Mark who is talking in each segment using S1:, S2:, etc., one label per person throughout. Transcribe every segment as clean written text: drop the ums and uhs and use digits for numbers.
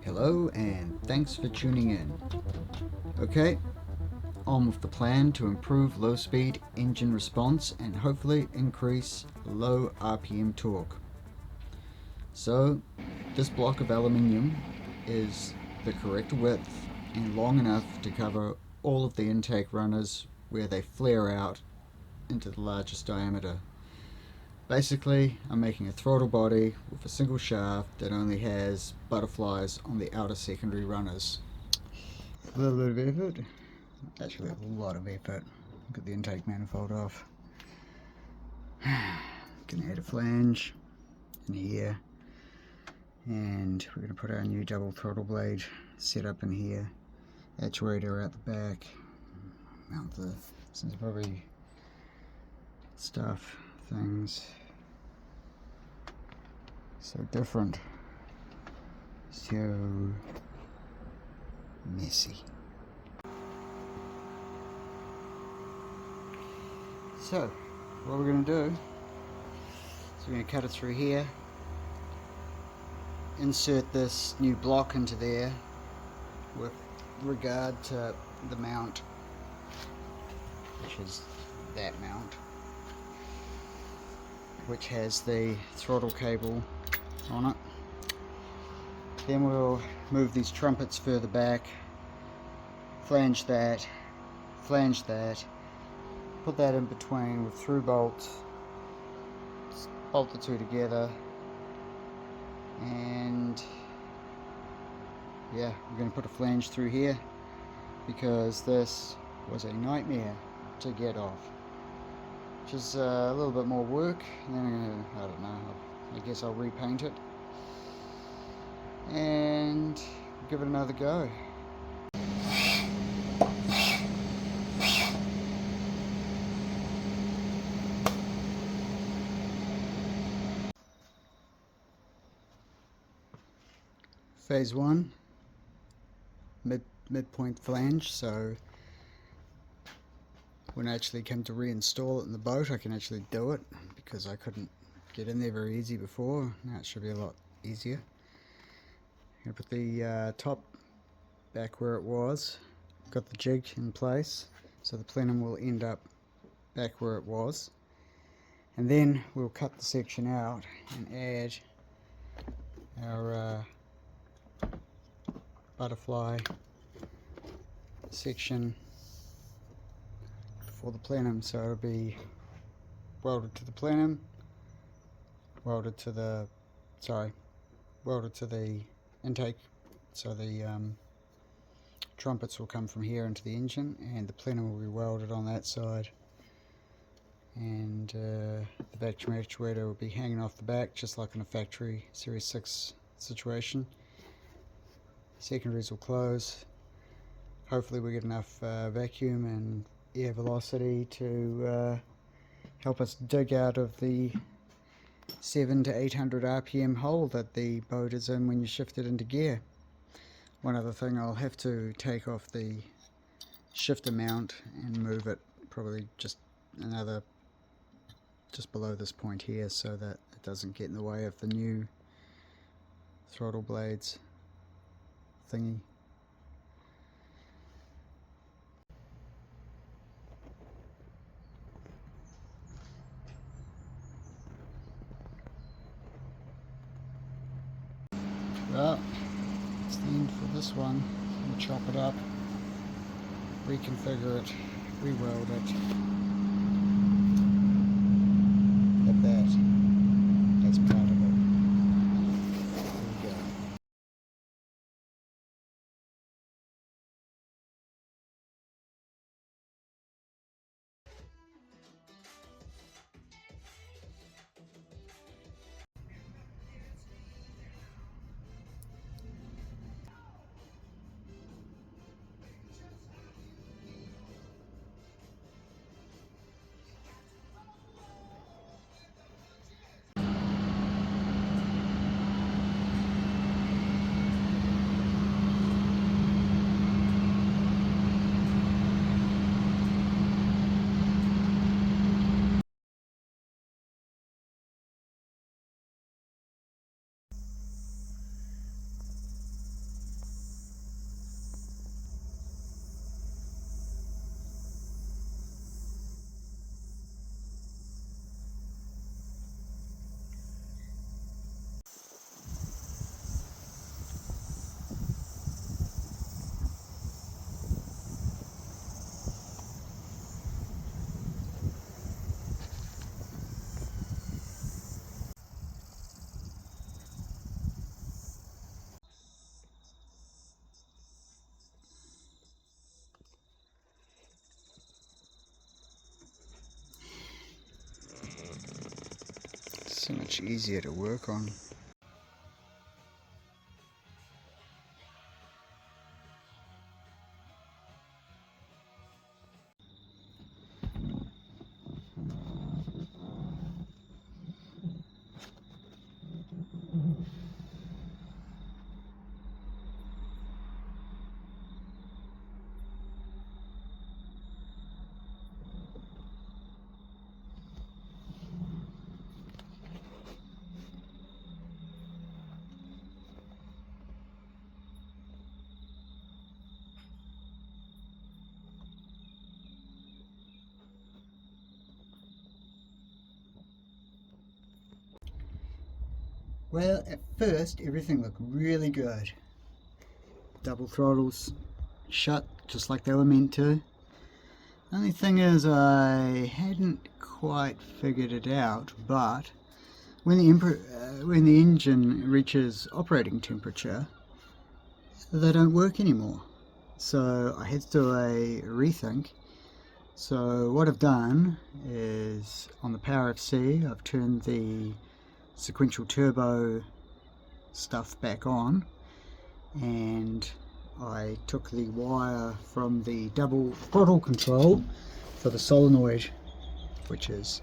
S1: Hello and thanks for tuning in. Okay, on with the plan to improve low speed engine response and hopefully increase low RPM torque. So this block of aluminium is the correct width and long enough to cover all of the intake runners where they flare out into the largest diameter. Basically, I'm making a throttle body with a single shaft that only has butterflies on the outer secondary runners. A little bit of effort, actually a lot of effort. Get the intake manifold off. Gonna add a flange in here, and we're gonna put our new double throttle blade set up in here. Actuator out the back. Mount the, this is probably stuff, things. So different, so messy. So what we're going to do is we're going to cut it through here, insert this new block into there with regard to the mount, which is that mount, which has the throttle cable on it. Then we'll move these trumpets further back, flange that, put that in between with through bolts, bolt the two together, and yeah, we're going to put a flange through here because this was a nightmare to get off. Which is a little bit more work, and then I'm going to, I don't know, I guess I'll repaint it and give it another go. Phase 1, midpoint flange, so when I actually come to reinstall it in the boat I can actually do it because I couldn't get in there very easy before. Now it should be a lot easier. I'm going to put the top back where it was, got the jig in place so the plenum will end up back where it was, and then we'll cut the section out and add our butterfly section for the plenum, so it'll be welded to the plenum, welded to the intake, so the trumpets will come from here into the engine and the plenum will be welded on that side, and the vacuum actuator will be hanging off the back just like in a factory Series 6 situation. Secondaries will close. Hopefully we get enough vacuum and air velocity to help us dig out of the 700 to 800 RPM hole that the boat is in when you shift it into gear. One other thing, I'll have to take off the shifter mount and move it probably just below this point here so that it doesn't get in the way of the new throttle blades thingy. Well, it's the end for this one. We'll chop it up, reconfigure it, re-weld it. At that's part of it. There we go. So much easier to work on. Well, at first everything looked really good. Double throttles shut just like they were meant to. Only thing is I hadn't quite figured it out, but when the engine reaches operating temperature, they don't work anymore. So I had to do a rethink. So what I've done is on the Power FC, I've turned the sequential turbo stuff back on, and I took the wire from the double throttle control for the solenoid, which is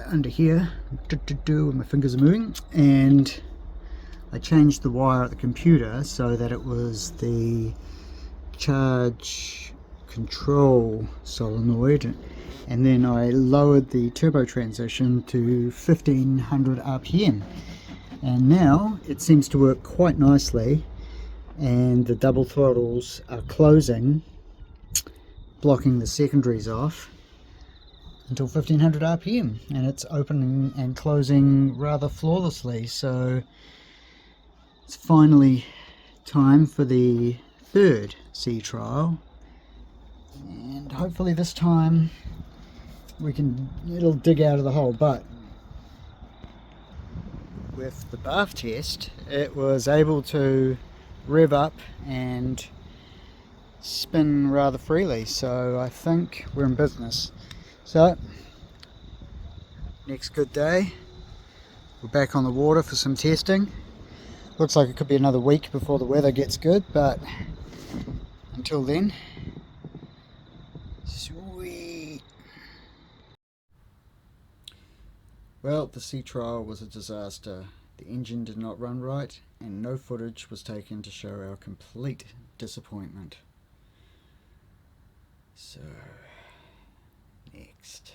S1: under here, my fingers are moving, and I changed the wire at the computer so that it was the charge control solenoid, and then I lowered the turbo transition to 1500 RPM, and now it seems to work quite nicely, and the double throttles are closing, blocking the secondaries off until 1500 RPM, and it's opening and closing rather flawlessly. So it's finally time for the third sea trial, and hopefully this time it'll dig out of the hole. But with the bath test, it was able to rev up and spin rather freely, so I think we're in business. So next good day, we're back on the water for some testing. Looks like it could be another week before the weather gets good, but until then, sweet. Well, the sea trial was a disaster. The engine did not run right, and no footage was taken to show our complete disappointment. So, next.